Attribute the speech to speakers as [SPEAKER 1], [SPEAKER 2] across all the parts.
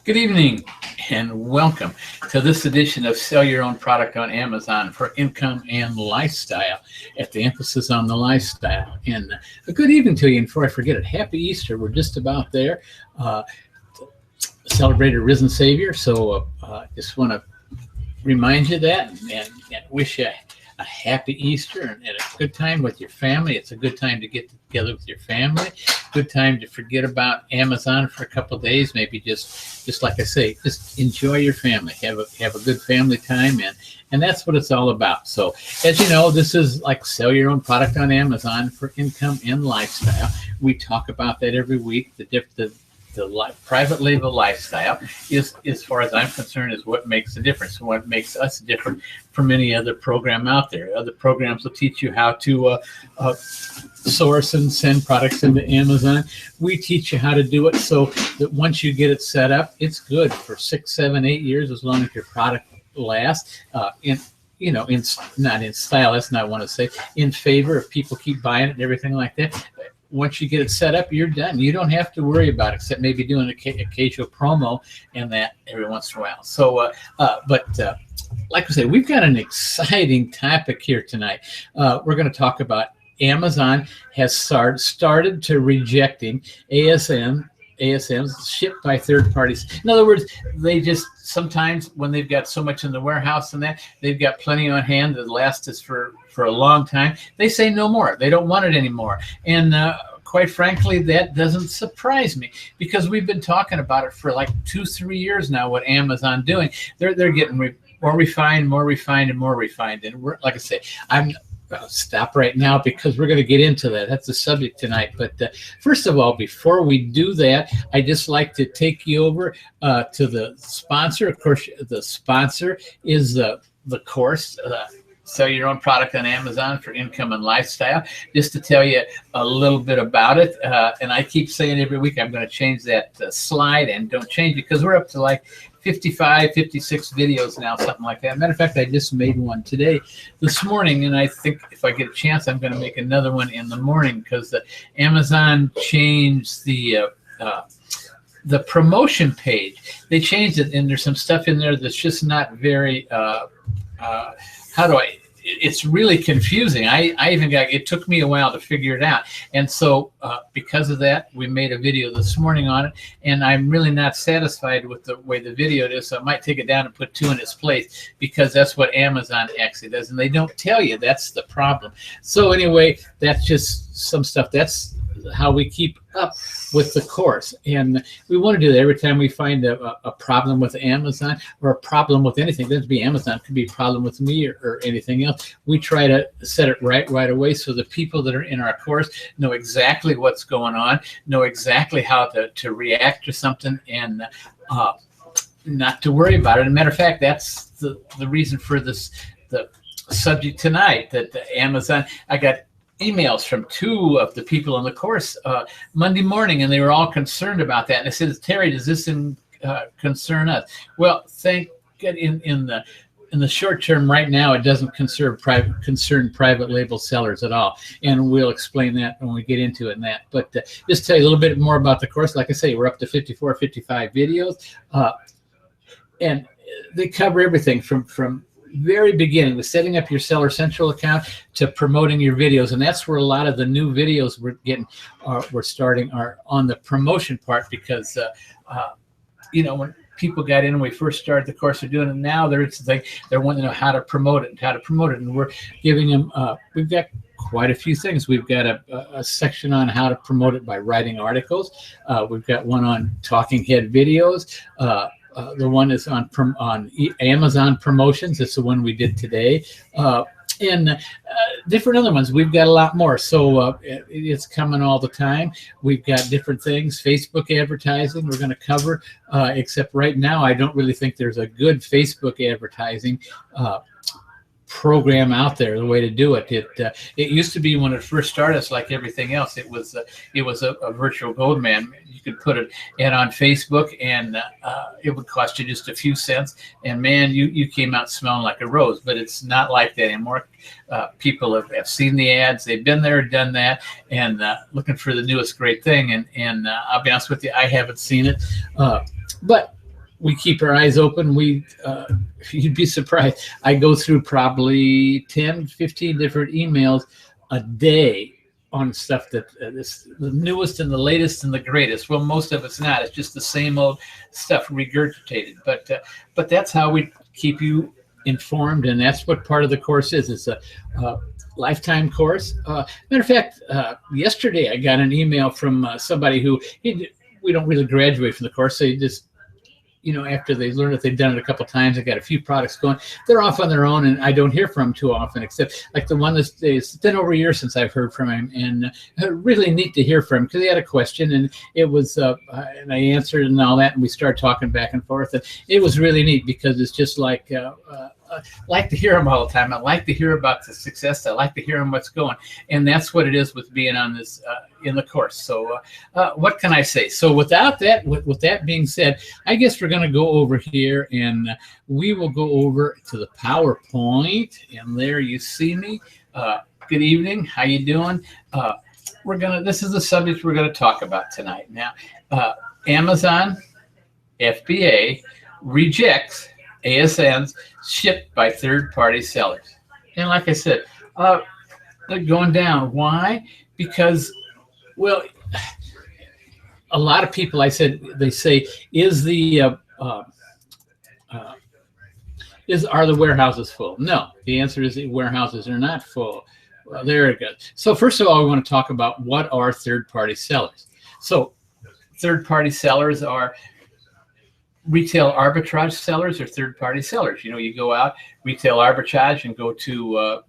[SPEAKER 1] Good evening and welcome to this edition of Sell Your Own Product on Amazon for Income and Lifestyle, at the emphasis on the lifestyle. And a good evening to you. And before I forget it, happy Easter. We're just about there. Celebrated Risen Savior. So just want to remind you that and wish you a happy Easter and a good time with your family. It's a good time to get together with your family. Good time to forget about Amazon for a couple of days. Maybe just like I say, just enjoy your family. Have a good family time, and that's what it's all about. So, as you know, this is like Sell Your Own Product on Amazon for Income and Lifestyle. We talk about that every week. The private label lifestyle is, as far as I'm concerned, is what makes the difference, what makes us different from any other program out there. Other programs will teach you how to source and send products into Amazon. We teach you how to do it so that once you get it set up, it's good for 6, 7, 8 years, as long as your product lasts. Not in style, that's not what I want to say, in favor if people keep buying it and everything like that. Once you get it set up, you're done. You don't have to worry about it, except maybe doing an occasional promo and that every once in a while. So, like I say, we've got an exciting topic here tonight. We're going to talk about Amazon has started to rejecting ASINs shipped by third parties. In other words, they just sometimes, when they've got so much in the warehouse and that, they've got plenty on hand that lasts us for a long time. They say no more. They don't want it anymore. And quite frankly, that doesn't surprise me, because we've been talking about it for like 2-3 years now. What Amazon doing? They're getting more refined, and more refined. And we're, like I say, I'll stop right now because we're going to get into that. That's the subject tonight. But first of all, before we do that, I just like to take you over to the sponsor. Of course, the sponsor is the course, Sell Your Own Product on Amazon for Income and Lifestyle. Just to tell you a little bit about it, and I keep saying every week I'm going to change that slide, and don't change it because we're up to like 55, 56 videos now, something like that. Matter of fact, I just made one this morning, and I think if I get a chance, I'm going to make another one in the morning, because Amazon changed the promotion page. They changed it, and there's some stuff in there that's just not very, it's really confusing. It took me a while to figure it out. And so because of that, we made a video this morning on it, and I'm really not satisfied with the way the video is. So I might take it down and put 2 in its place, because that's what Amazon actually does. And they don't tell you that's the problem. So anyway, that's just some stuff. That's how we keep up with the course, and we want to do that every time we find a problem with Amazon, or a problem with anything. It doesn't have to be Amazon, it could be a problem with me or anything else. We try to set it right away, so the people that are in our course know exactly what's going on, know exactly how to react to something, and not to worry about it. As a matter of fact, that's the reason for the subject tonight, that Amazon, I got emails from 2 of the people in the course Monday morning, and they were all concerned about that. And I said, Terry, does this concern us? Well, thank God, in the short term right now, it doesn't concern private label sellers at all. And we'll explain that when we get into it and that. But just tell you a little bit more about the course. Like I say, we're up to 54, 55 videos. And they cover everything from very beginning, with setting up your Seller Central account to promoting your videos. And that's where a lot of the new videos we're starting are on the promotion part, because when people got in, when we first started the course, they're doing it now, they're wanting to know how to promote it, and we're giving them we've got quite a few things. We've got a section on how to promote it by writing articles. We've got one on talking head videos. The one is on Amazon promotions. It's the one we did today. And different other ones. We've got a lot more. So it's coming all the time. We've got different things. Facebook advertising we're going to cover, except right now I don't really think there's a good Facebook advertising program out there, the way to do it. It used to be, when it first started, it's like everything else. It was a virtual gold man. You could put it on Facebook, and it would cost you just a few cents, and man, you came out smelling like a rose. But it's not like that anymore. People have seen the ads, they've been there, done that, and looking for the newest great thing. And I'll be honest with you, I haven't seen it, but we keep our eyes open. You'd be surprised. I go through probably 10, 15 different emails a day on stuff that is the newest and the latest and the greatest. Well, most of it's not. It's just the same old stuff regurgitated. But that's how we keep you informed, and that's what part of the course is. It's a lifetime course. Matter of fact, yesterday I got an email from somebody who we don't really graduate from the course. They just, after they learn it, they've done it a couple of times. They got a few products going. They're off on their own, and I don't hear from them too often, except like the one that's it's been over a year since I've heard from him, and really neat to hear from him because he had a question, and it was, and I answered and all that, and we started talking back and forth, and it was really neat because it's just like, I like to hear them all the time. I like to hear about the success. I like to hear them what's going, and that's what it is with being on this in the course. So what can I say? So with that being said, I guess we're going to go over here, and we will go over to the PowerPoint, and there you see me. Good evening. How you doing? This is the subject we're going to talk about tonight. Now, Amazon FBA rejects ASINs shipped by third-party sellers. And like I said, they're going down. Why? Because, well, a lot of people, they say, are the warehouses full? No, the answer is the warehouses are not full. Well, there it goes. So first of all, we want to talk about what are third-party sellers. So third-party sellers are retail arbitrage sellers or third-party sellers. You go out, retail arbitrage, and go to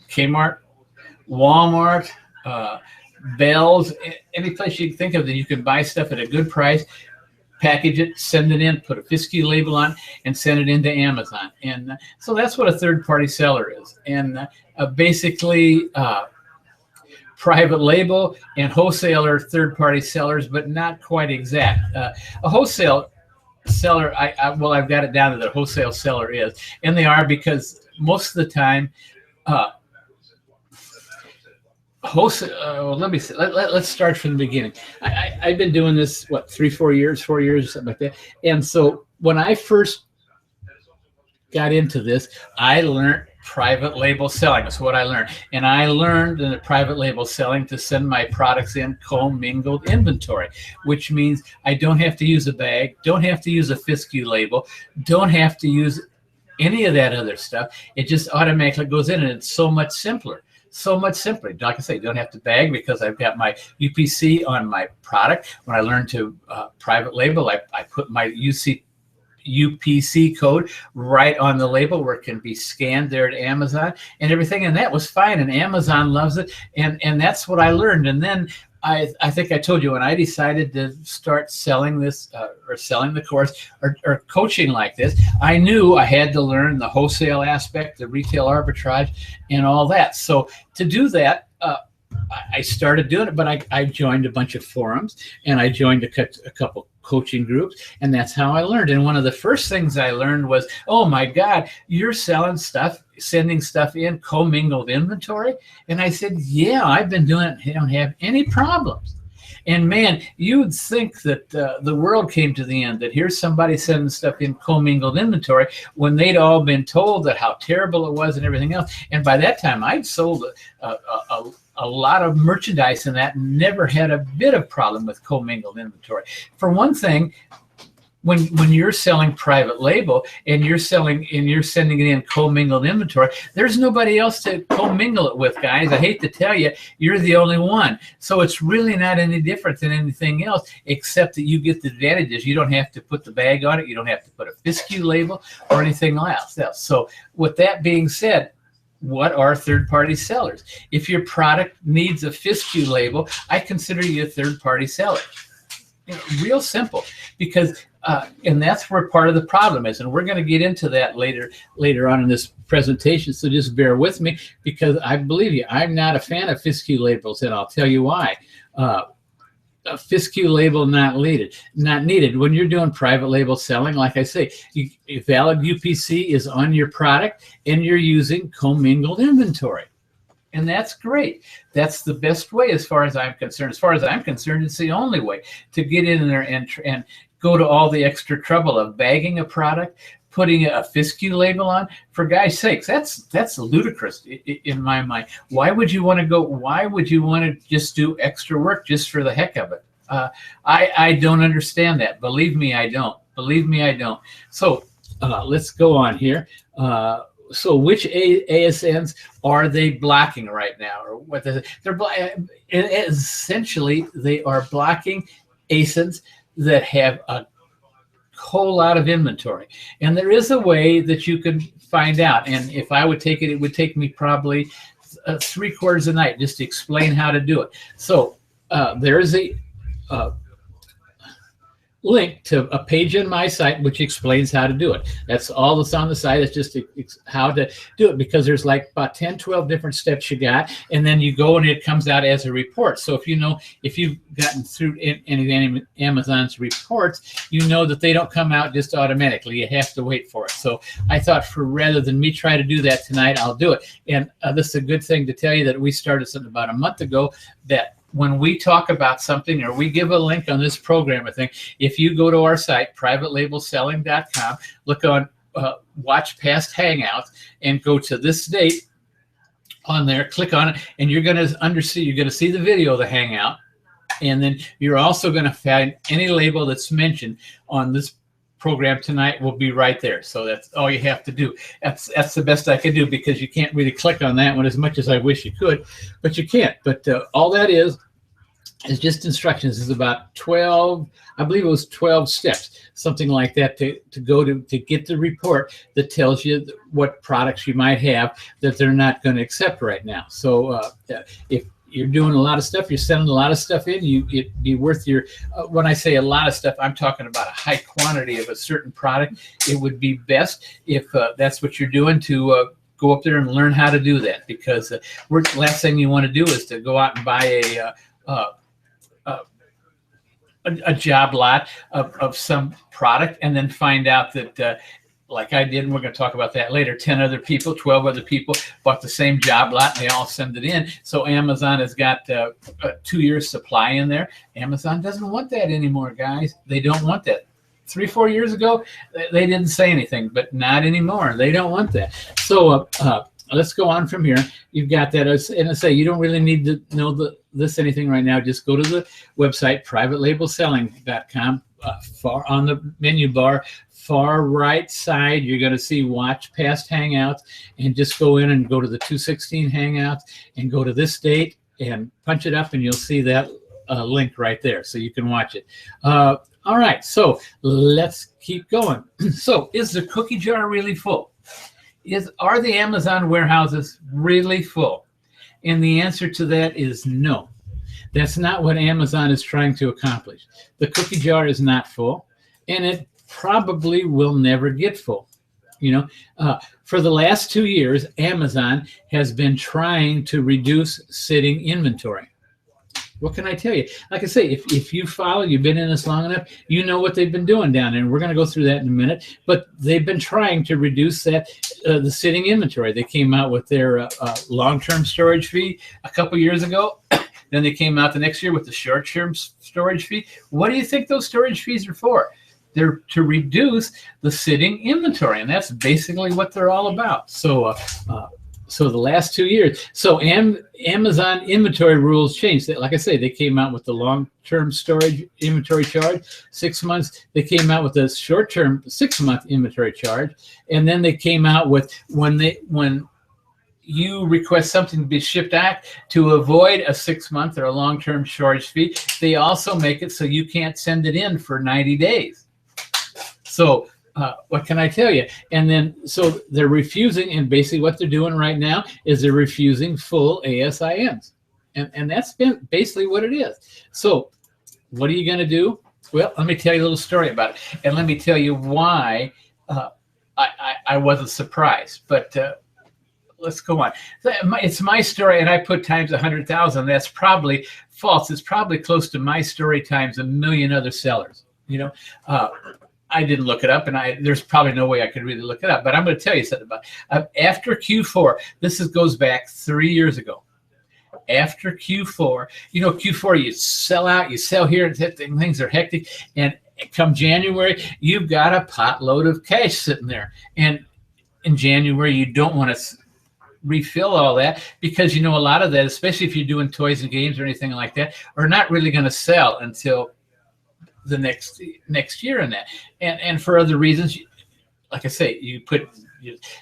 [SPEAKER 1] Kmart, Walmart, Bell's, any place you can think of that you can buy stuff at a good price, package it, send it in, put a FBA label on, and send it into Amazon. And so that's what a third-party seller is. And basically, private label and wholesaler third-party sellers, but not quite exact. A wholesale seller, I've got it down to the wholesale seller is, and they are because most of the time, wholesale. Let me see. Let's start from the beginning. I've been doing this 4 years, something like that. And so when I first got into this, I learned private label selling. That's what I learned. And I learned in the private label selling to send my products in commingled inventory, which means I don't have to use a bag, don't have to use a FBA label, don't have to use any of that other stuff. It just automatically goes in, and it's so much simpler. So much simpler. Like I say, don't have to bag because I've got my UPC on my product. When I learned to private label, I put my UPC code right on the label where it can be scanned there at Amazon and everything, and that was fine, and Amazon loves it, and that's what I learned. And then I think I told you when I decided to start selling this or selling the course or coaching like this, I knew I had to learn the wholesale aspect, the retail arbitrage, and all that. So to do that, I started doing it, but I joined a bunch of forums, and I joined a couple coaching groups, and that's how I learned. And one of the first things I learned was, oh my God, you're selling stuff, sending stuff in commingled inventory? And I said, yeah, I've been doing it. I don't have any problems. And man, you'd think that the world came to the end, that here's somebody sending stuff in commingled inventory when they'd all been told that how terrible it was and everything else. And by that time, I'd sold a lot of merchandise in that, never had a bit of problem with commingled inventory. For one thing, when you're selling private label and you're sending it in commingled inventory, there's nobody else to commingle it with, guys. I hate to tell you, you're the only one. So it's really not any different than anything else, except that you get the advantages. You don't have to put the bag on it. You don't have to put a FBA label or anything else. So with that being said, what are third-party sellers? If your product needs a FBA label, I consider you a third-party seller. Real simple, because and that's where part of the problem is, and we're going to get into that later on in this presentation. So just bear with me, because I believe you, I'm not a fan of FBA labels, and I'll tell you why. A FBA label not needed. When you're doing private label selling, like I say, a valid UPC is on your product, and you're using commingled inventory. And that's great. That's the best way as far as I'm concerned. As far as I'm concerned, it's the only way to get in there and go to all the extra trouble of bagging a product, putting a FSCU label on. For God's sakes, that's ludicrous in my mind. Why would you want to go? Why would you want to just do extra work just for the heck of it? I don't understand that. Believe me, I don't. Believe me, I don't. So let's go on here. So which ASINs are they blocking right now, or what? Essentially, they are blocking ASINs that have a whole lot of inventory. And there is a way that you can find out. And if I would take it, it would take me probably 3/4 a night just to explain how to do it. So there is a link to a page on my site which explains how to do it. That's all that's on the site. It's just how to do it, because there's like about 10, 12 different steps you got, and then you go and it comes out as a report. So if you've gotten through any of Amazon's reports, you know that they don't come out just automatically. You have to wait for it. So I thought, rather than me try to do that tonight, I'll do it. And this is a good thing to tell you that we started something about a month ago, that when we talk about something or we give a link on this program, I think if you go to our site, privatelabelselling.com, look on watch past hangouts and go to this date on there, click on it, and you're going to see the video of the hangout. And then you're also going to find any label that's mentioned on this program tonight will be right there. So that's all you have to do. That's the best I can do, because you can't really click on that one as much as I wish you could, but you can't. But all that is just instructions. It's about 12, I believe it was 12 steps, something like that, to get the report that tells you what products you might have that they're not going to accept right now. So if you're doing a lot of stuff, you're sending a lot of stuff in, it'd be worth your, when I say a lot of stuff, I'm talking about a high quantity of a certain product. It would be best if that's what you're doing, to go up there and learn how to do that, because last thing you want to do is to go out and buy a job lot of some product and then find out that like I did, and we're going to talk about that later, 10 other people, 12 other people bought the same job lot, and they all send it in. So Amazon has got a 2 years supply in there. Amazon doesn't want that anymore, guys. They don't want that. 3-4 years ago, they didn't say anything, but not anymore. They don't want that. So let's go on from here. You've got that. And I say, you don't really need to know this anything right now. Just go to the website, privatelabelselling.com. Far on the menu bar, far right side, you're going to see watch past hangouts, and just go in and go to the 216 hangouts and go to this date and punch it up, and you'll see that link right there, so you can watch it. All right, so let's keep going. So is the cookie jar really full? Are the Amazon warehouses really full? And the answer to that is no. That's not what Amazon is trying to accomplish. The cookie jar is not full, and it probably will never get full. For the last 2 years, Amazon has been trying to reduce sitting inventory. What can I tell you? Like I say, if you follow, you've been in this long enough, you know what they've been doing down there. And we're going to go through that in a minute. But they've been trying to reduce that the sitting inventory. They came out with their long-term storage fee a couple years ago. Then they came out the next year with the short-term storage fee. What do you think those storage fees are for? They're to reduce the sitting inventory, and that's basically what they're all about. So, so the last 2 years, so Amazon inventory rules changed. Like I say, they came out with the long-term storage inventory charge, 6 months. They came out with the short-term 6-month inventory charge, and then they came out with when you request something to be shipped out, to avoid a 6-month or a long-term storage fee, they also make it so you can't send it in for 90 days. So what can I tell you? And then, so they're refusing, and basically what they're doing right now is they're refusing full ASINs. And that's been basically what it is. So what are you going to do? Well, let me tell you a little story about it. And let me tell you why I wasn't surprised. But let's go on. It's my story, and I put times 100,000. That's probably false. It's probably close to my story times 1 million other sellers. I didn't look it up, and there's probably no way I could really look it up. But I'm going to tell you something about after Q4. Goes back 3 years ago. After Q4, Q4 you sell out, you sell here, and things are hectic, and come January, you've got a potload of cash sitting there, and in January you don't want to refill all that because a lot of that, especially if you're doing toys and games or anything like that, are not really going to sell until the next year in that, and for other reasons, like I say,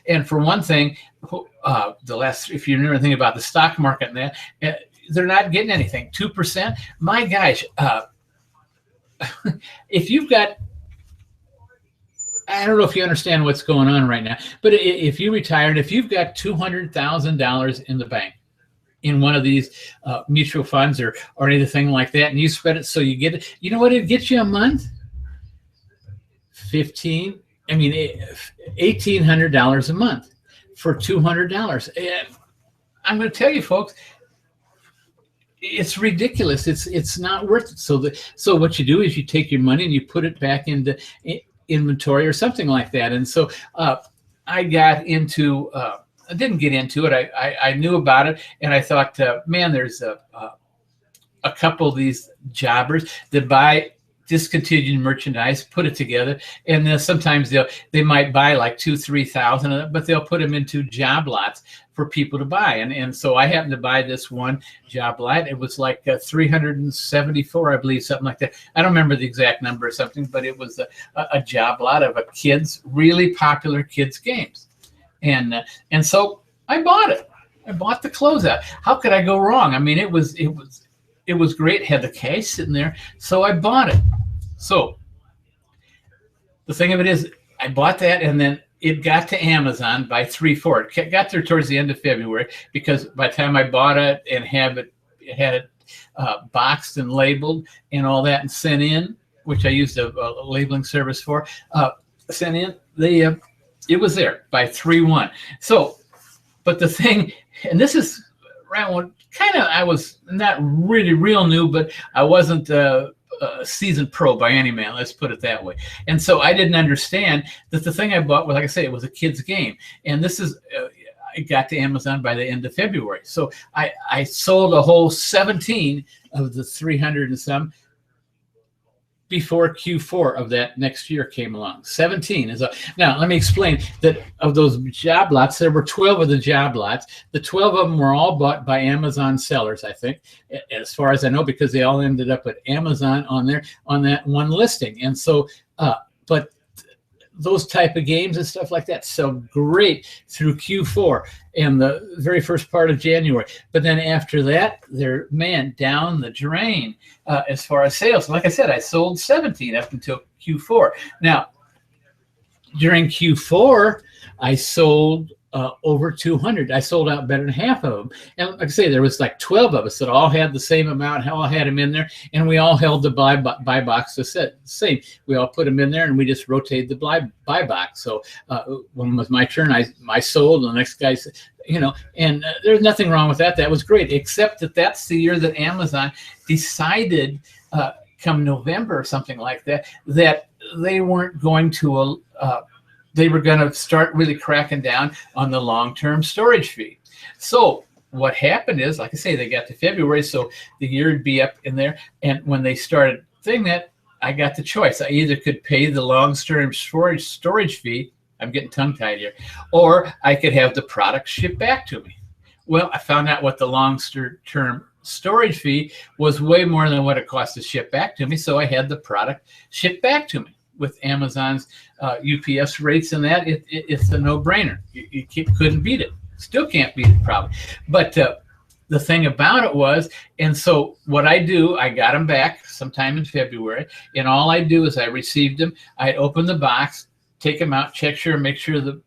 [SPEAKER 1] and for one thing, if you know anything about the stock market and that, they're not getting anything. 2%. My gosh, if you've got, I don't know if you understand what's going on right now, but if you retired, if you've got $200,000 in the bank, in one of these mutual funds or anything like that, and you spend it, so you get it. You know what it gets you a month? $1,800 a month for $200. And I'm going to tell you, folks, it's ridiculous. It's not worth it. So what you do is you take your money and you put it back into inventory or something like that. And so I got into. I didn't get into it. I knew about it, and I thought, man, there's a couple of these jobbers that buy discontinued merchandise, put it together, and then sometimes they might buy like 2,000-3,000 of them, but they'll put them into job lots for people to buy. And so I happened to buy this one job lot. It was like 374, I believe, something like that. I don't remember the exact number or something, but it was a job lot of really popular kids games. And so I bought it. I bought the closeout. How could I go wrong? I mean, it was great. It had the cash sitting there, so I bought it. So the thing of it is, I bought that, and then it got to Amazon by 3/4. It got there towards the end of February, because by the time I bought it and had it boxed and labeled and all that and sent in, which I used a labeling service for, sent in, it was there by 3/1. So, but the thing, and this is around kind of, I was not really real new, but I wasn't a seasoned pro by any man, let's put it that way. And so I didn't understand that the thing I bought was, like I say, it was a kid's game. And this is, it got to Amazon by the end of February. So I sold a whole 17 of the 300 and some before Q4 of that next year came along. 17 is now let me explain that of those job lots, there were 12 of the job lots. The 12 of them were all bought by Amazon sellers, I think, as far as I know, because they all ended up at Amazon on that one listing. And so, but those type of games and stuff like that sell great through Q4 and the very first part of January. But then after that, they're, down the drain as far as sales. Like I said, I sold 17 up until Q4. Now, during Q4, I sold over 200. I sold out better than half of them. And like I say, there was like 12 of us that all had the same amount, all had them in there, and we all held the buy box the same. We all put them in there, and we just rotated the buy box. So when it was my turn, I sold, and the next guy said, and there's nothing wrong with that. That was great, except that's the year that Amazon decided, come November or something like that, that they weren't going to they were going to start really cracking down on the long-term storage fee. So what happened is, like I say, they got to February, so the year would be up in there. And when they started saying that, I got the choice. I either could pay the long-term storage fee, I'm getting tongue-tied here, or I could have the product shipped back to me. Well, I found out what the long-term storage fee was way more than what it cost to ship back to me, so I had the product shipped back to me. With Amazon's UPS rates and that, it's a no-brainer. You couldn't beat it. Still can't beat it, probably. But the thing about it was, and so what I do, I got them back sometime in February, and all I do is I received them. I'd open the box, take them out, make sure the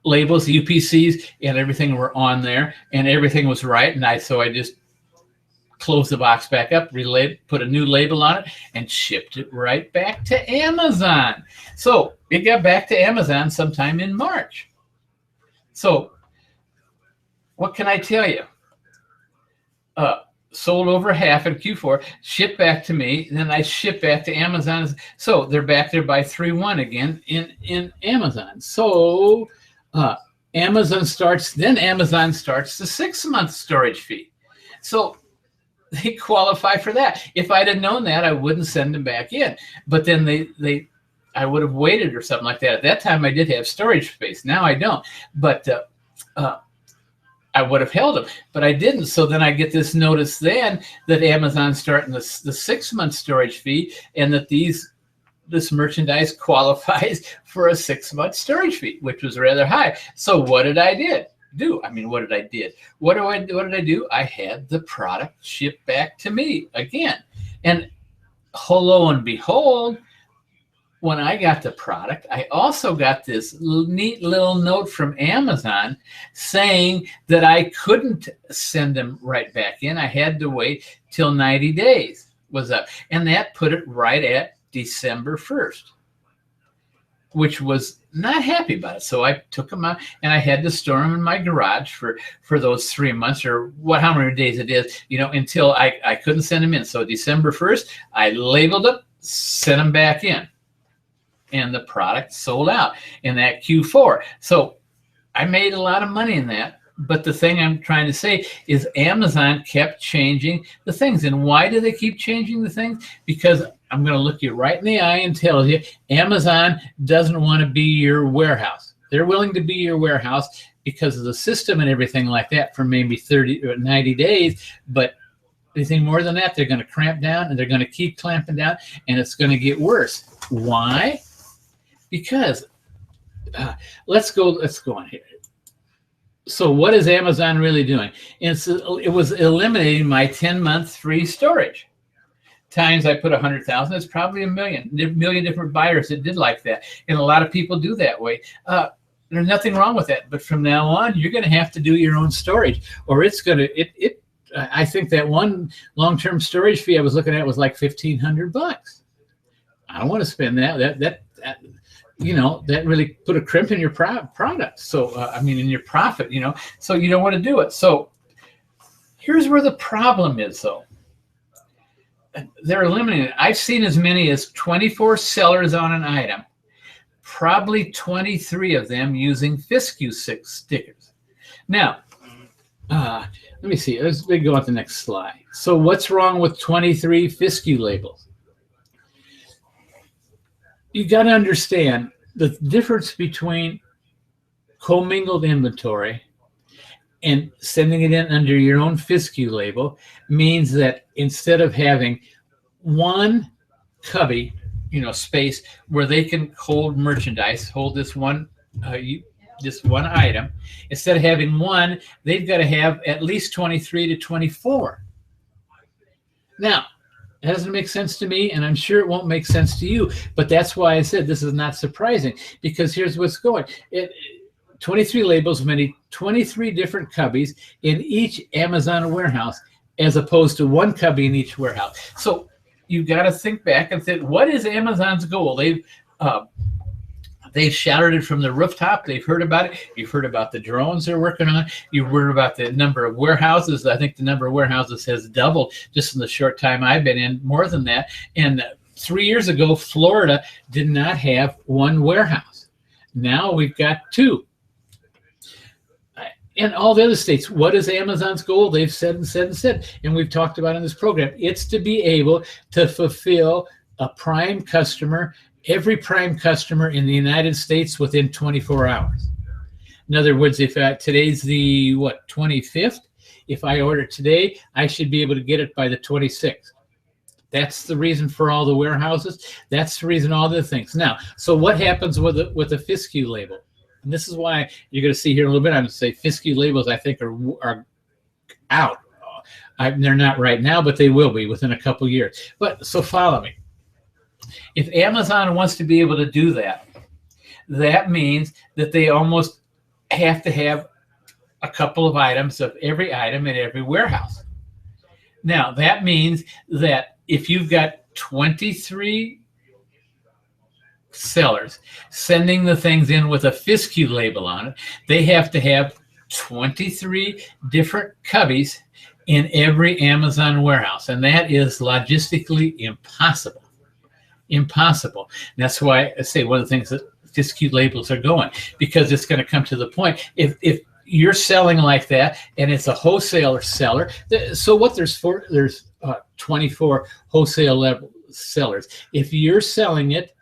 [SPEAKER 1] labels, the UPCs, and everything were on there, and everything was right. And so I just closed the box back up, put a new label on it, and shipped it right back to Amazon. So it got back to Amazon sometime in March. So what can I tell you? sold over half in Q4, shipped back to me, and then I ship back to Amazon. So they're back there by 3-1 again in Amazon. So Amazon starts the 6-month storage fee. So they qualify for that. If I'd have known that, I wouldn't send them back in. But then I would have waited or something like that. At that time, I did have storage space. Now I don't. But I would have held them, but I didn't. So then I get this notice then that Amazon's starting the 6-month storage fee, and that this merchandise qualifies for a 6-month storage fee, which was rather high. So what did I do? I mean, what did I do? What did I do? I had the product shipped back to me again. And lo and behold, when I got the product, I also got this neat little note from Amazon saying that I couldn't send them right back in. I had to wait till 90 days was up. And that put it right at December 1st, which was not happy about it. So I took them out and I had to store them in my garage for those 3 months or how many days it is, until I couldn't send them in. So December 1st, I labeled them, sent them back in. And the product sold out in that Q4. So I made a lot of money in that. But the thing I'm trying to say is Amazon kept changing the things. And why do they keep changing the things? Because I'm going to look you right in the eye and tell you, Amazon doesn't want to be your warehouse. They're willing to be your warehouse because of the system and everything like that for maybe 30 or 90 days. But anything more than that, they're going to cramp down, and they're going to keep clamping down, and it's going to get worse. Why? Because let's go on here. So what is Amazon really doing? It was eliminating my 10-month free storage. Times I put 100,000, it's probably a million different buyers that did like that. And a lot of people do that way. There's nothing wrong with that. But from now on, you're going to have to do your own storage, or it's going to, I think that one long-term storage fee I was looking at was like $1,500. I don't want to spend that. That really put a crimp in your product. So, in your profit, so you don't want to do it. So here's where the problem is, though. They're eliminating it. I've seen as many as 24 sellers on an item, probably 23 of them using Fiscue stickers. Now, let me see. Let's go on to the next slide. So what's wrong with 23 Fiscue labels? You got to understand the difference between commingled inventory and sending it in under your own Fiscue label means that instead of having one cubby, space where they can hold merchandise, hold this one item, instead of having one, they've got to have at least 23 to 24. Now, it doesn't make sense to me, and I'm sure it won't make sense to you, but that's why I said this is not surprising, because here's what's going. 23 labels, meaning 23 different cubbies in each Amazon warehouse, as opposed to one cubby in each warehouse. So you've got to think back and think, what is Amazon's goal? They've shouted it from the rooftop. They've heard about it. You've heard about the drones they're working on. You've heard about the number of warehouses. I think the number of warehouses has doubled just in the short time I've been in, more than that. And 3 years ago, Florida did not have one warehouse. Now we've got 2. And all the other states, what is Amazon's goal? They've said and said and said, and we've talked about in this program. It's to be able to fulfill a prime customer, every prime customer in the United States within 24 hours. In other words, if today's the 25th, if I order today, I should be able to get it by the 26th. That's the reason for all the warehouses. That's the reason all the things. Now, so what happens with a Fiscue label? And this is why you're going to see here in a little bit, I'm going to say Fiscue labels, I think, are out. They're not right now, but they will be within a couple years. But so follow me. If Amazon wants to be able to do that, that means that they almost have to have a couple of items of every item in every warehouse. Now, that means that if you've got 23 sellers sending the things in with a Fiscue label on it, they have to have 23 different cubbies in every Amazon warehouse, and that is logistically impossible. Impossible. And that's why I say one of the things that discrete labels are going, because it's going to come to the point if you're selling like that and it's a wholesaler seller. So what there's 24 wholesale level sellers. If you're selling it,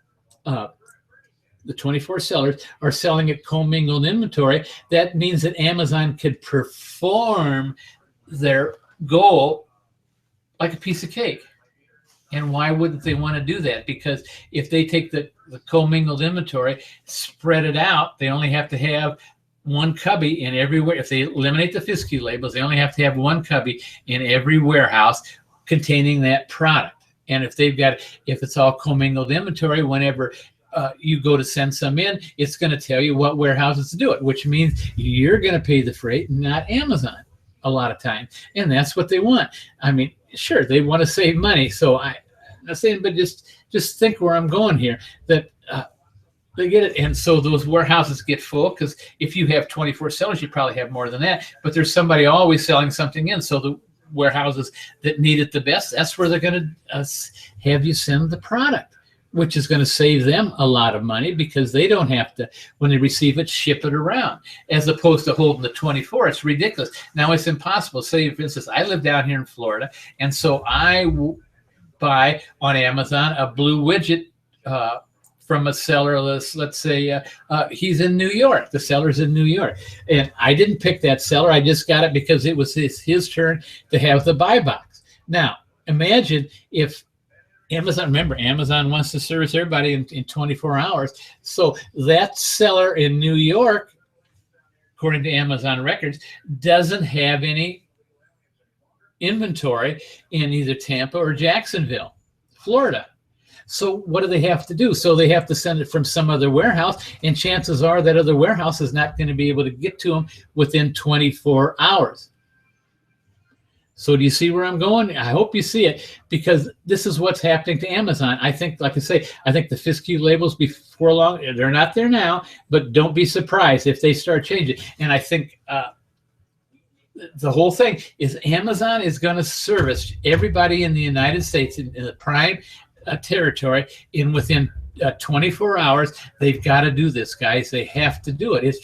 [SPEAKER 1] the 24 sellers are selling it commingled inventory. That means that Amazon could perform their goal like a piece of cake. And why wouldn't they want to do that? Because if they take the commingled inventory, spread it out, they only have to have one cubby in everywhere. If they eliminate the FBA labels, they only have to have one cubby in every warehouse containing that product. And if it's all commingled inventory, whenever you go to send some in, it's going to tell you what warehouses to do it, which means you're going to pay the freight, not Amazon a lot of times. And that's what they want. I mean, sure, they want to save money. So I'm not saying, but just think where I'm going here, that they get it. And so those warehouses get full, because if you have 24 sellers, you probably have more than that. But there's somebody always selling something in. So the warehouses that need it the best, that's where they're going to have you send the product, which is going to save them a lot of money, because they don't have to, when they receive it, ship it around, as opposed to holding the 24. It's ridiculous. Now it's impossible. Say, for instance, I live down here in Florida, and so I buy on Amazon a blue widget from a seller. Let's say he's in New York. The seller's in New York, and I didn't pick that seller. I just got it because it was his turn to have the buy box. Now imagine if Amazon, remember, Amazon wants to service everybody in 24 hours. So that seller in New York, according to Amazon records, doesn't have any inventory in either Tampa or Jacksonville, Florida. So what do they have to do? So they have to send it from some other warehouse, and chances are that other warehouse is not going to be able to get to them within 24 hours. So do you see where I'm going? I hope you see it, because this is what's happening to Amazon. I think, like I say, I think the FBA labels before long, they're not there now, but don't be surprised if they start changing. And I think the whole thing is Amazon is going to service everybody in the United States in the prime territory within 24 hours. They've got to do this, guys. They have to do it. It's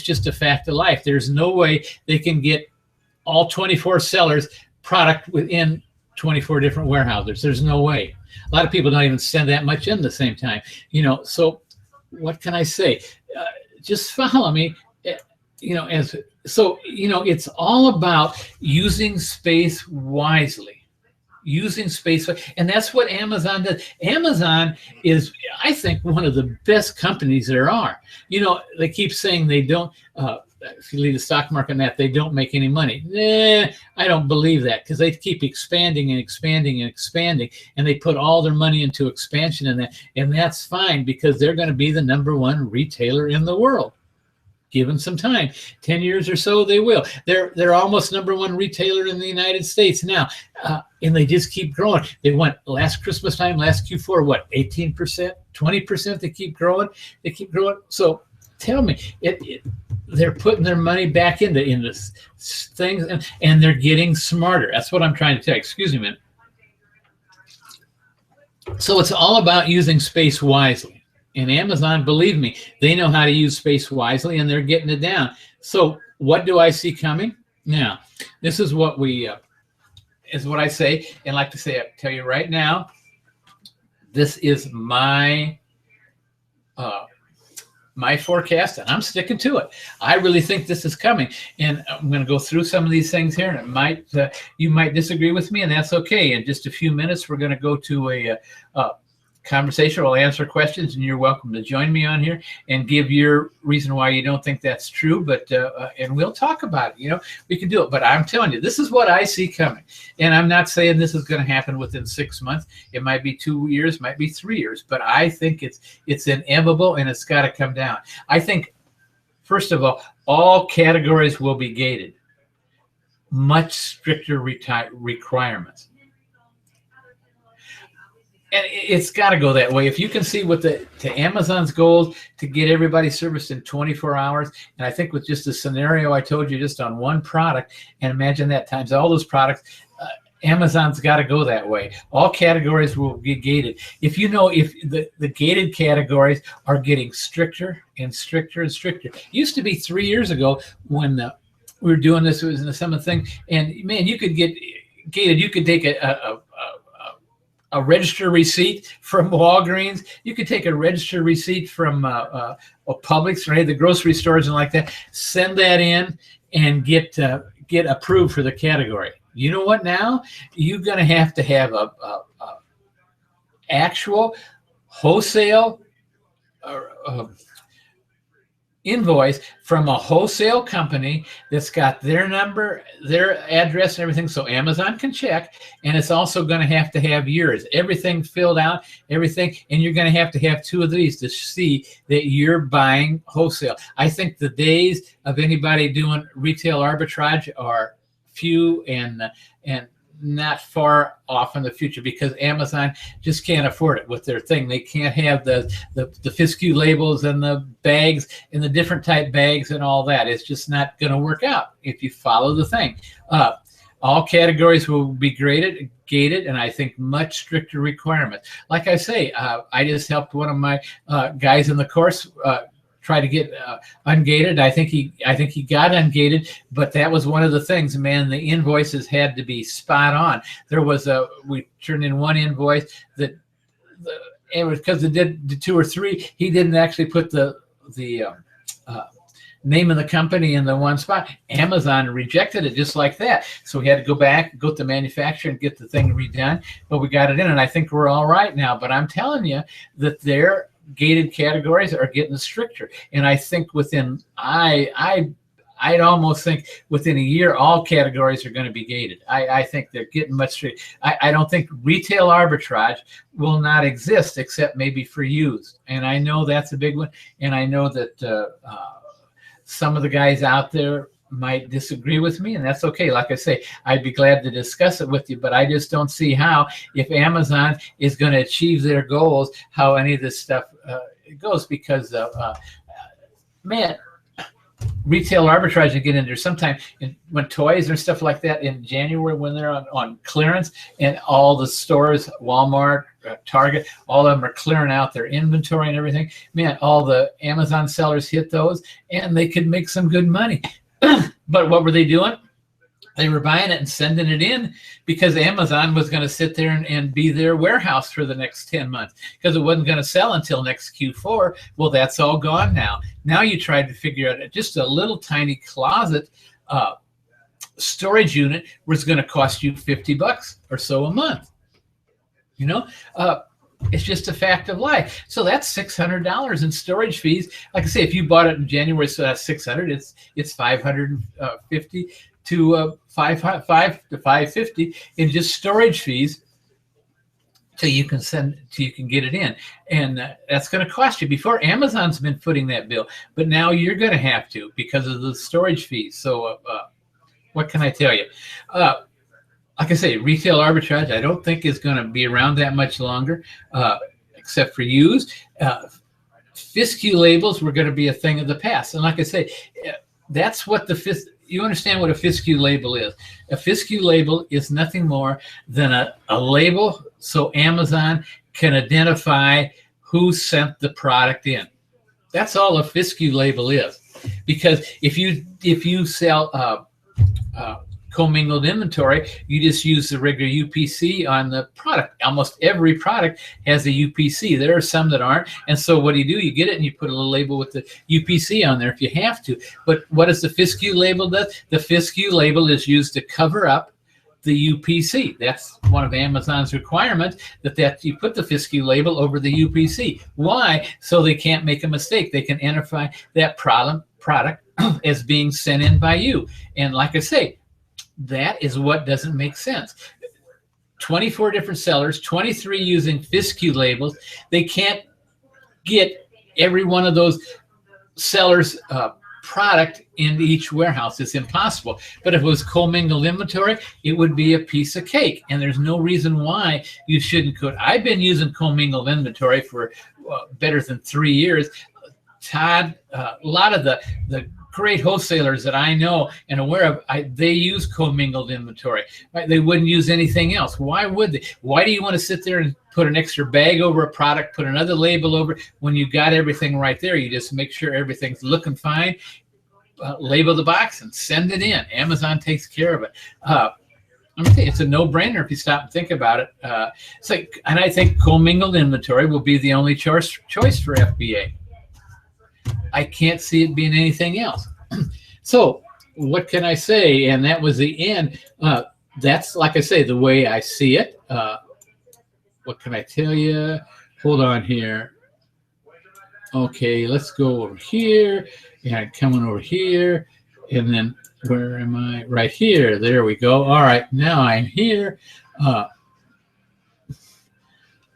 [SPEAKER 1] just a fact of life. There's no way they can get all 24 sellers product within 24 different warehouses. There's no way. A lot of people don't even send that much in the same time. So what can I say? Just follow me. It's all about using space wisely. Using space, and that's what Amazon does. Amazon is, I think, one of the best companies there are. They keep saying they don't. If you leave the stock market on that, they don't make any money. I don't believe that, because they keep expanding and expanding and expanding, and they put all their money into expansion in that, and that's fine, because they're going to be the #1 retailer in the world. Give them some time, 10 years or so, they will. They're almost #1 retailer in the United States now, and they just keep growing. They went last Christmas time, last Q4, what, 18%, 20%? They keep growing. They keep growing. So tell me, they're putting their money back into things, and they're getting smarter. That's what I'm trying to tell you. Excuse me a minute. So it's all about using space wisely. And Amazon, believe me, they know how to use space wisely, and they're getting it down. So what do I see coming? Now, this is what I say. And like to say, I tell you right now, this is my forecast, and I'm sticking to it. I really think this is coming, and I'm going to go through some of these things here, and you might disagree with me, and that's okay. In just a few minutes, we're going to go to a conversation. I'll answer questions, and you're welcome to join me on here and give your reason why you don't think that's true. But and we'll talk about it. We can do it. But I'm telling you, this is what I see coming, and I'm not saying this is going to happen within 6 months. It might be 2 years, might be 3 years, but I think it's inevitable, and it's got to come down. I think, first of all categories will be gated, much stricter requirements. it's got to go that way. If you can see what to Amazon's goals to get everybody serviced in 24 hours, and I think with just the scenario I told you just on one product, and imagine that times all those products, Amazon's got to go that way. All categories will be gated. If the gated categories are getting stricter and stricter and stricter. It used to be 3 years ago when we were doing this, it was in the summer thing, and man, you could get gated. You could take a register receipt from Walgreens. You could take a register receipt from Publix or any of the grocery stores and like that. Send that in and get approved for the category. You know what? Now you're going to have a actual wholesale invoice from a wholesale company that's got their number, their address, and everything, so Amazon can check. And it's also going to have yours, everything filled out, everything. And you're going to have 2 of these to see that you're buying wholesale. I think the days of anybody doing retail arbitrage are few and not far off in the future, because Amazon just can't afford it with their thing. They can't have the FSQ labels and the bags and the different type bags and all that. It's just not going to work out if you follow the thing. All categories will be gated, and I think much stricter requirements. Like I say, I just helped one of my guys in the course try to get ungated. I think he got ungated, but that was one of the things, man. The invoices had to be spot on. There was we turned in one invoice that it was because it did 2 or 3. He didn't actually put the name of the company in the one spot. Amazon rejected it just like that. So we had to go back, go to the manufacturer and get the thing redone. But we got it in, and I think we're all right now. But I'm telling you that their gated categories are getting stricter. And I think I'd almost think within a year, all categories are going to be gated. I think they're getting much stricter. I don't think retail arbitrage will not exist except maybe for used. And I know that's a big one. And I know that some of the guys out there might disagree with me, and that's okay. Like I say, I'd be glad to discuss it with you, but I just don't see how, if Amazon is going to achieve their goals, how any of this stuff goes, because man, retail arbitrage you get in there sometime when toys and stuff like that in January, when they're on clearance, and all the stores, Walmart, Target, all of them are clearing out their inventory and everything. Man, all the Amazon sellers hit those, and they could make some good money. But what were they doing? They were buying it and sending it in because Amazon was going to sit there and be their warehouse for the next 10 months because it wasn't going to sell until next Q4. Well, that's all gone now. Now you tried to figure out just a little tiny closet storage unit was going to cost you $50 or so a month. You know, it's just a fact of life. So that's $600 in storage fees. Like I say, if you bought it in January, so that's $600. It's $550 to $550 in just storage fees till you can get it in, and that's going to cost you. Before, Amazon's been footing that bill, but now you're going to have to because of the storage fees. So what can I tell you? Like I say, retail arbitrage, I don't think is going to be around that much longer, except for used. FSQ labels were going to be a thing of the past. And like I say, that's what you understand what a FSQ label is. A FSQ label is nothing more than a label so Amazon can identify who sent the product in. That's all a FSQ label is. Because if you sell commingled inventory, you just use the regular UPC on the product. Almost every product has a UPC. There are some that aren't. And so what do? You get it and you put a little label with the UPC on there if you have to. But what does the FSQ label do? The FSQ label is used to cover up the UPC. That's one of Amazon's requirements, that you put the FSQ label over the UPC. Why? So they can't make a mistake. They can identify that product as being sent in by you. And like I say, that is what doesn't make sense. 24 different sellers, 23 using FSQ labels. They can't get every one of those sellers product in each warehouse. It's impossible. But if it was commingled inventory, it would be a piece of cake. And there's no reason why you shouldn't could. I've been using commingled inventory for better than 3 years. Todd, a lot of the great wholesalers that I know and aware of, they use commingled inventory. Right? They wouldn't use anything else. Why would they? Why do you want to sit there and put an extra bag over a product, put another label over it, when you got everything right there? You just make sure everything's looking fine, label the box, and send it in. Amazon takes care of it. Let me tell you, it's a no-brainer if you stop and think about it. It's like, and I think commingled inventory will be the only choice for FBA. I can't see it being anything else. So what can I say? And that was the end. That's, like I say, the way I see it. What can I tell you? Hold on here. Okay, let's go over here. And coming over here. And then where am I? Right here. There we go. All right, now I'm here.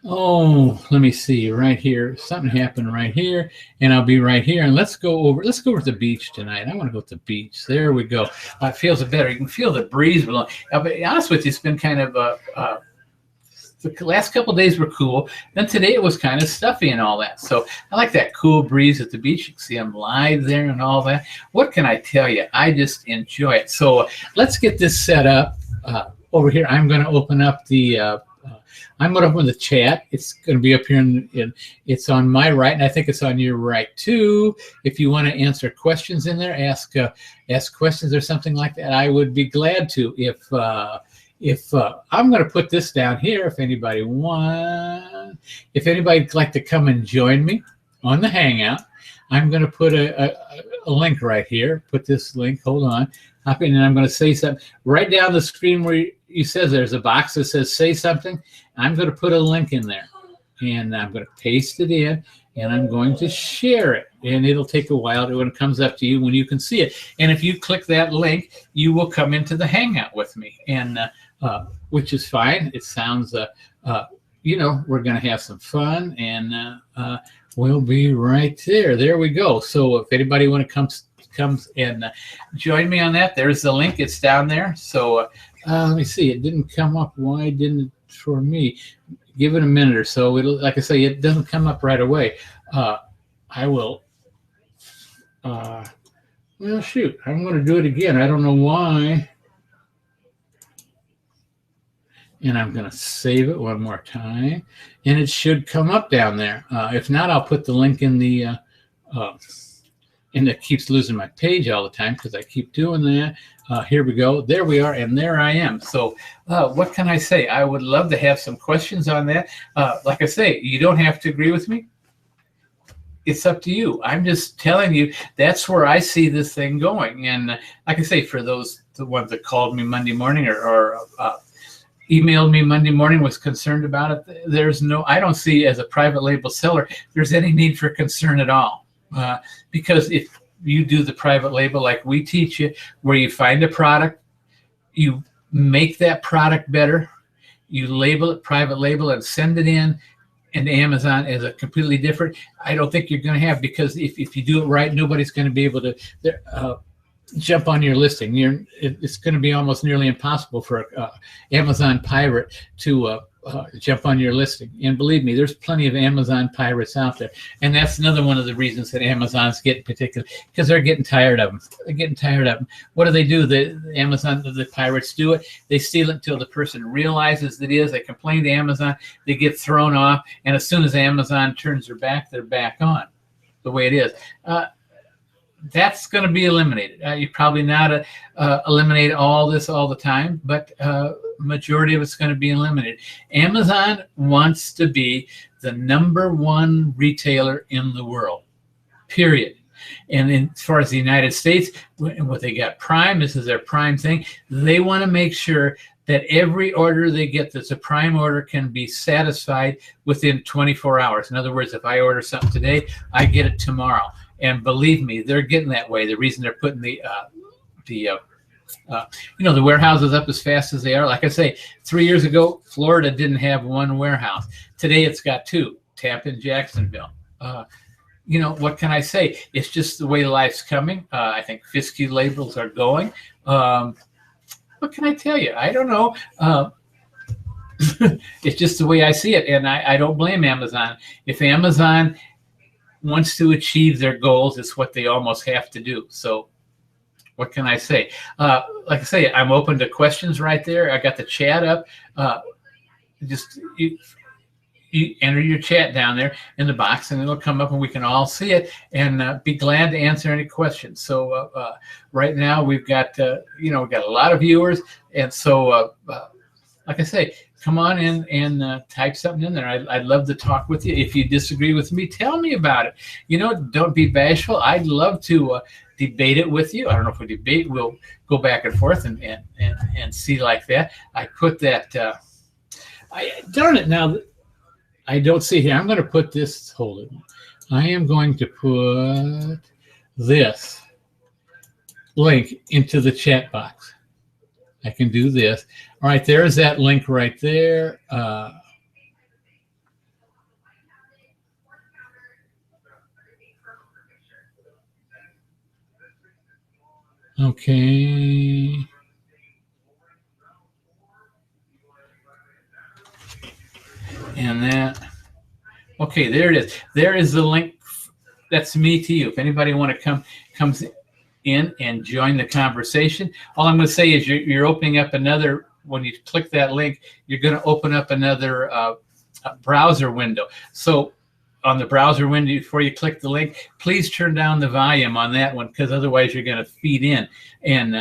[SPEAKER 1] Oh, let me see right here. Something happened right here, and I'll be right here. And let's go over to the beach tonight. I want to go to the beach. There we go. It feels better. You can feel the breeze blowing. I'll be honest with you, it's been kind of the last couple of days were cool. Then today it was kind of stuffy and all that. So I like that cool breeze at the beach. You can see I'm live there and all that. What can I tell you? I just enjoy it. So let's get this set up over here. I'm going to open up the I'm going to open the chat. It's going to be up here, it's on my right, and I think it's on your right too. If you want to answer questions in there, ask questions or something like that, I would be glad to. If I'm going to put this down here, if anybody'd like to come and join me on the Hangout, I'm going to put a link right here. Put this link. Hold on. Hop in, and I'm going to say something right down the screen where you says there's a box that says say something. I'm going to put a link in there, and I'm going to paste it in, and I'm going to share it. And it'll take a while when it comes up to you when you can see it. And if you click that link, you will come into the Hangout with me, and which is fine. It sounds, you know, we're going to have some fun, and we'll be right there. There we go. So if anybody want to comes and join me on that, there's the link. It's down there. So let me see. It didn't come up. Why didn't it for me? Give it a minute or so. It'll, like I say, it doesn't come up right away. I will. Well, shoot. I'm going to do it again. I don't know why. And I'm going to save it one more time, and it should come up down there. If not, I'll put the link in the. And it keeps losing my page all the time because I keep doing that. Here we go. There we are, and there I am. So what can I say? I would love to have some questions on that. Like I say, you don't have to agree with me. It's up to you. I'm just telling you that's where I see this thing going. And like I say, for the ones that called me Monday morning or emailed me Monday morning, was concerned about it, I don't see as a private label seller there's any need for concern at all. Because if you do the private label like we teach you, where you find a product, you make that product better, you label it private label and send it in, and Amazon is a completely different. I don't think you're going to have, because if you do it right, nobody's going to be able to jump on your listing. It's going to be almost nearly impossible for Amazon pirate to jump on your listing. And believe me, there's plenty of Amazon pirates out there. And that's another one of the reasons that Amazon's getting particular, because they're getting tired of them. They're getting tired of them. What do? The pirates do it. They steal it until the person realizes it is. They complain to Amazon. They get thrown off. And as soon as Amazon turns their back, they're back on the way it is. That's going to be eliminated. You probably not eliminate all this all the time, but majority of it's going to be eliminated. Amazon wants to be the #1 retailer in the world, period. And as far as the United States, what they got Prime, this is their Prime thing. They want to make sure that every order they get that's a Prime order can be satisfied within 24 hours. In other words, if I order something today, I get it tomorrow. And believe me, they're getting that way. The reason they're putting the warehouses up as fast as they are, like I say, 3 years ago, Florida didn't have one warehouse. Today, it's got 2, Tampa and Jacksonville. you know, what can I say? It's just the way life's coming. I think fisky labels are going. What can I tell you? I don't know. It's just the way I see it, and I don't blame Amazon. If Amazon wants to achieve their goals, it's what they almost have to do. So what can I say? Like I say, I'm open to questions right there. I got the chat up. Just you enter your chat down there in the box, and it'll come up, and we can all see it, and be glad to answer any questions. So right now we've got we've got a lot of viewers, and so like I say, come on in and type something in there. I'd love to talk with you. If you disagree with me, tell me about it. You know, don't be bashful. I'd love to debate it with you. I don't know if we debate. We'll go back and forth and see like that. I put that. Darn it! Now I don't see here. I'm going to put this. Hold it. I am going to put this link into the chat box. I can do this. All right, there's that link right there. Okay. And that, okay, there it is. There is the link. That's me to you. If anybody want to comes in and join the conversation, all I'm going to say is you're opening up another. When you click that link, you're going to open up another browser window. So on the browser window, before you click the link, please turn down the volume on that one, because otherwise you're going to feed in, and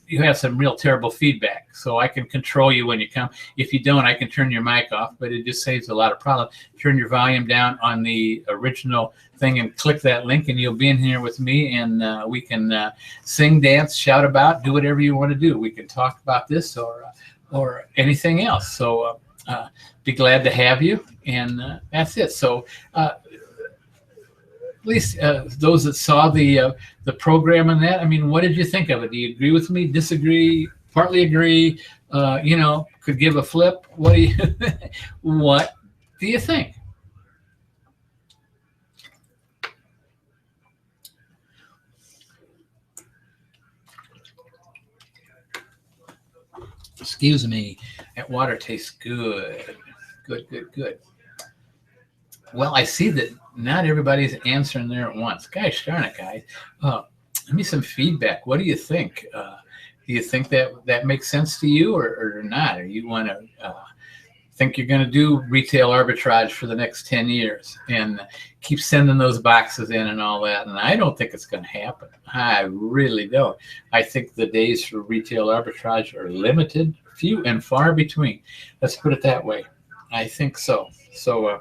[SPEAKER 1] you have some real terrible feedback. So I can control you when you come. If you don't, I can turn your mic off, but it just saves a lot of problems. Turn your volume down on the original thing and click that link, and you'll be in here with me, and we can sing, dance, shout about, do whatever you want to do. We can talk about this or anything else. So be glad to have you, and that's it. So at least those that saw the program and that, I mean, what did you think of it? Do you agree with me, disagree, partly agree, could give a flip? What do you think? Excuse me, that water tastes good. Good. Well, I see that not everybody's answering there at once. Gosh darn it, guys. Give me some feedback. What do you think? Do you think that makes sense to you or not? Or you want to think you're going to do retail arbitrage for the next 10 years and keep sending those boxes in and all that? And I don't think it's going to happen. I really don't. I think the days for retail arbitrage are limited, few and far between. Let's put it that way. I think so. So,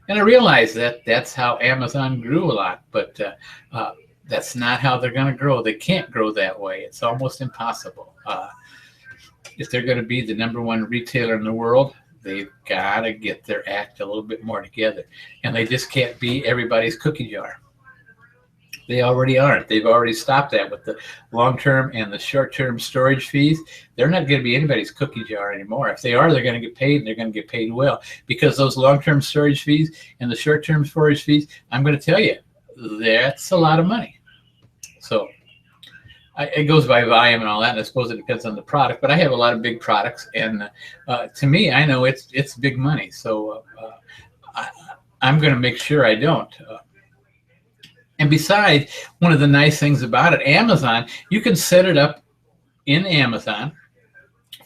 [SPEAKER 1] and I realize that that's how Amazon grew a lot, but that's not how they're going to grow. They can't grow that way. It's almost impossible. If they're going to be the #1 retailer in the world, they've got to get their act a little bit more together. And they just can't be everybody's cookie jar. They already aren't. They've already stopped that with the long-term and the short-term storage fees. They're not going to be anybody's cookie jar anymore. If they are, they're going to get paid, and they're going to get paid well, because those long-term storage fees and the short-term storage fees, I'm going to tell you, that's a lot of money. So it goes by volume and all that, and I suppose it depends on the product, but I have a lot of big products, and to me, I know it's big money. So I'm going to make sure I don't. And besides, one of the nice things about it, Amazon, you can set it up in Amazon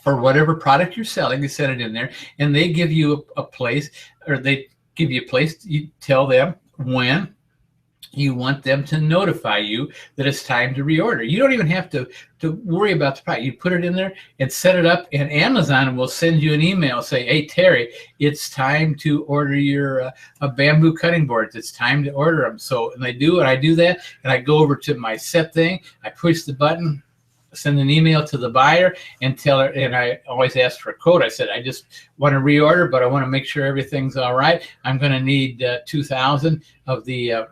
[SPEAKER 1] for whatever product you're selling. You set it in there, and they give you a place, or they give you a place. You tell them when you want them to notify you that it's time to reorder. You don't even have to worry about the product. You put it in there and set it up, and Amazon will send you an email, say, hey, Terry, it's time to order your bamboo cutting boards. It's time to order them. So, and they do, and I do that, and I go over to my set thing. I push the button, send an email to the buyer, and tell her, and I always ask for a quote. I said, I just want to reorder, but I want to make sure everything's all right. I'm going to need 2,000 of the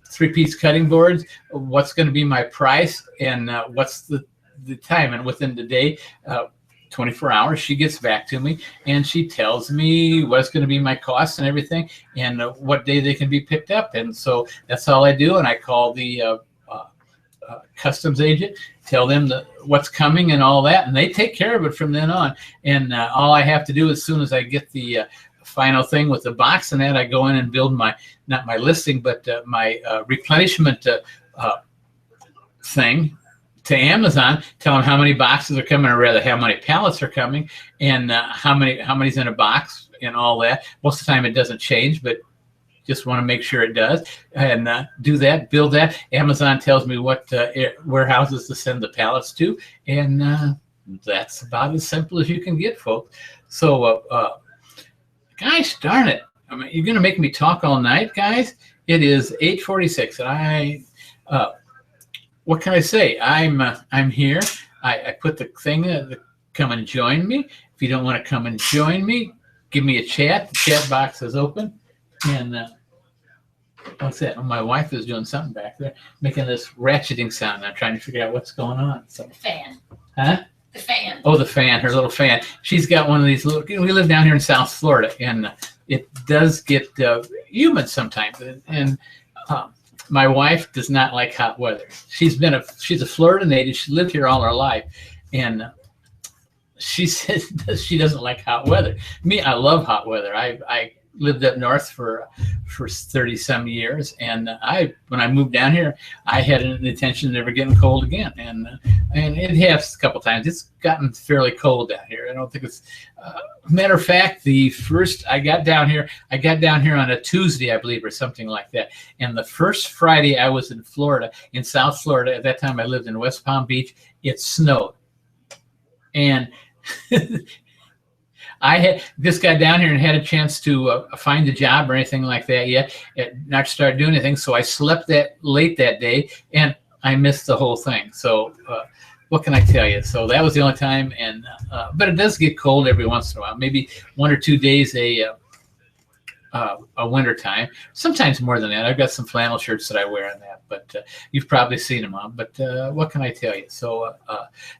[SPEAKER 1] 3-piece cutting boards. What's going to be my price, and what's the time? And within the day, 24 hours, she gets back to me and she tells me what's going to be my costs and everything, and what day they can be picked up. And so that's all I do. And I call the customs agent, tell them what's coming and all that, and they take care of it from then on. And all I have to do, as soon as I get the final thing with the box and that, I go in and build my, not my listing, but my replenishment thing to Amazon, tell them how many boxes are coming, or rather how many pallets are coming, and how many's in a box and all that. Most of the time it doesn't change, but just want to make sure it does, and do that, build that. Amazon tells me what warehouses to send the pallets to, and that's about as simple as you can get, folks. So gosh darn it, I mean, you're gonna make me talk all night, guys. It is 8:46, and what can I say? I'm here. I put the thing come and join me. If you don't want to come and join me, give me a chat. The chat box is open. And what's that? Oh, my wife is doing something back there, making this ratcheting sound. I'm trying to figure out what's going on. So.
[SPEAKER 2] The fan.
[SPEAKER 1] Huh?
[SPEAKER 2] The fan.
[SPEAKER 1] Oh, the fan, her little fan. She's got one of these little, we live down here in South Florida, and it does get humid sometimes. And my wife does not like hot weather. She's a Florida native. She lived here all her life, and she says she doesn't like hot weather. Me, I love hot weather. I lived up north for 30 some years, and when I moved down here, I had an intention of never getting cold again, and it has a couple times. It's gotten fairly cold down here. I don't think it's matter of fact, the first I got down here on a Tuesday, I believe, or something like that. And the first Friday I was in Florida, in South Florida, at that time I lived in West Palm Beach, it snowed. And I had just got down here and had a chance to find a job or anything like that yet, not start doing anything. So I slept that late that day, and I missed the whole thing. So what can I tell you? So that was the only time, and but it does get cold every once in a while. Maybe 1 or 2 days a winter time. Sometimes more than that. I've got some flannel shirts that I wear in that, but you've probably seen them on. But what can I tell you? So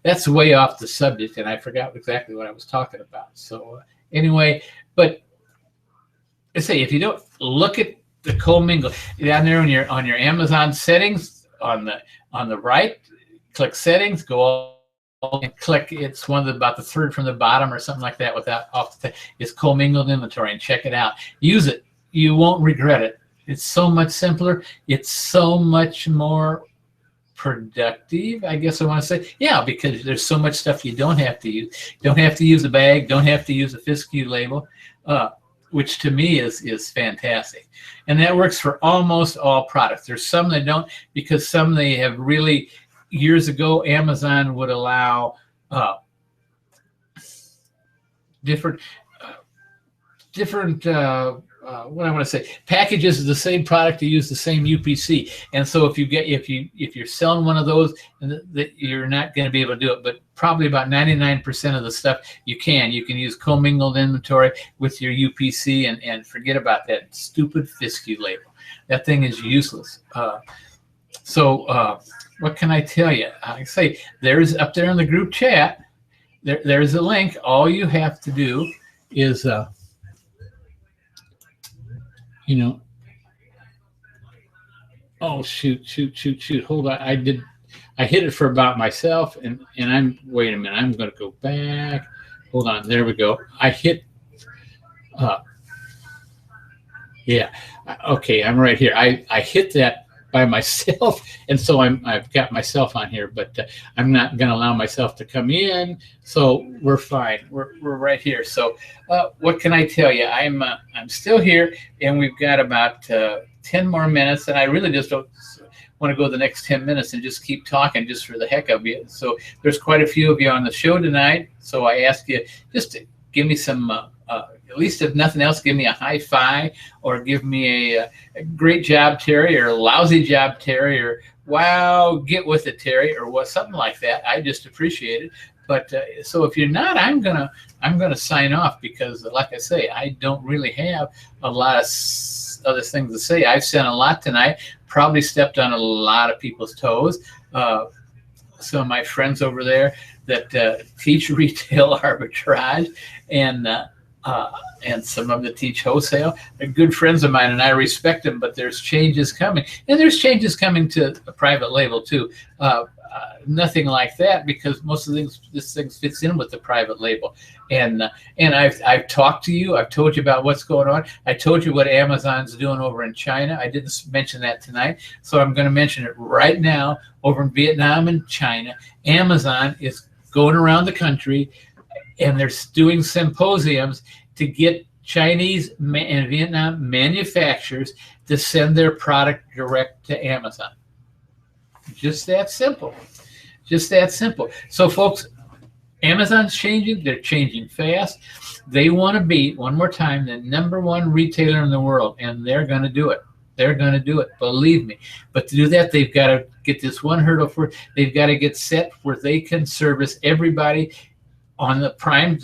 [SPEAKER 1] that's way off the subject, and I forgot exactly what I was talking about. So anyway, but I say, if you don't look at the commingle down there on your Amazon settings on the right, click settings, go all and click. It's one of about the third from the bottom or something like that. Without off the, it's commingled inventory, and check it out. Use it. You won't regret it. It's so much simpler. It's so much more productive, I guess I want to say. Yeah, because there's so much stuff you don't have to use. You don't have to use a bag. Don't have to use a FSCU label, which to me is fantastic. And that works for almost all products. There's some that don't, because some they have really, years ago, Amazon would allow different what I want to say, packages of the same product to use the same UPC. And so if you're selling one of those, that you're not going to be able to do it. But probably about 99% of the stuff you can use commingled inventory with your UPC, and forget about that stupid FSCU label. That thing is useless. So what can I tell you? I say, there's up there in the group chat, there's a link. All you have to do is oh shoot, hold on. I hit it for about myself, and wait a minute, I'm going to go back. Hold on, there we go. I hit yeah, okay, I'm right here. I hit that by myself, and so I've got myself on here, but I'm not going to allow myself to come in, so we're fine. We're right here. So what can I tell you? I'm still here, and we've got about 10 more minutes, and I really just don't want to go the next 10 minutes and just keep talking just for the heck of it. So there's quite a few of you on the show tonight, so I ask you just to give me some at least if nothing else, give me a high five, or give me a great job, Terry, or a lousy job, Terry, or wow, get with it, Terry, or what, something like that. I just appreciate it. But so if you're not, I'm gonna sign off, because, like I say, I don't really have a lot of other things to say. I've said a lot tonight, probably stepped on a lot of people's toes. Some of my friends over there that teach retail arbitrage, and some of them teach wholesale. They're good friends of mine, and I respect them. But there's changes coming, and there's changes coming to a private label too. Nothing like that, because most of this thing fits in with the private label. And I've talked to you. I've told you about what's going on. I told you what Amazon's doing over in China. I didn't mention that tonight, so I'm going to mention it right now. Over in Vietnam and China, Amazon is going around the country, and they're doing symposiums to get Chinese and Vietnam manufacturers to send their product direct to Amazon. Just that simple. Just that simple. So, folks, Amazon's changing. They're changing fast. They want to be, one more time, the #1 retailer in the world, and they're going to do it. They're going to do it, believe me. But to do that, they've got to get this one hurdle for. They've got to get set where they can service everybody on the Prime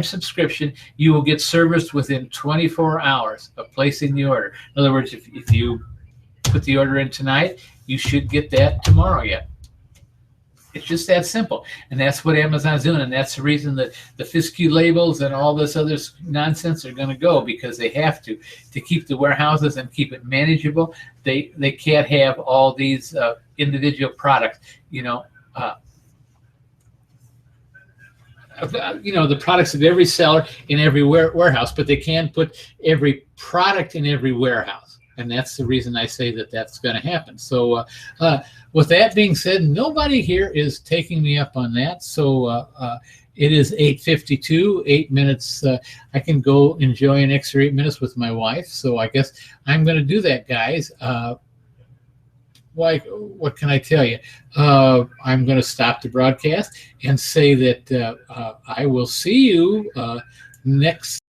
[SPEAKER 1] subscription. You will get serviced within 24 hours of placing the order. In other words, if you put the order in tonight, you should get that tomorrow yet. It's just that simple. And that's what Amazon's doing. And that's the reason that the FSQ labels and all this other nonsense are going to go, because they have to keep the warehouses and keep it manageable. They can't have all these individual products, the products of every seller in every warehouse, but they can put every product in every warehouse. And that's the reason I say that that's going to happen. So with that being said, nobody here is taking me up on that. So it is 8:52, 8 minutes. I can go enjoy an extra 8 minutes with my wife. So I guess I'm going to do that, guys. What can I tell you? I'm going to stop the broadcast and say that I will see you next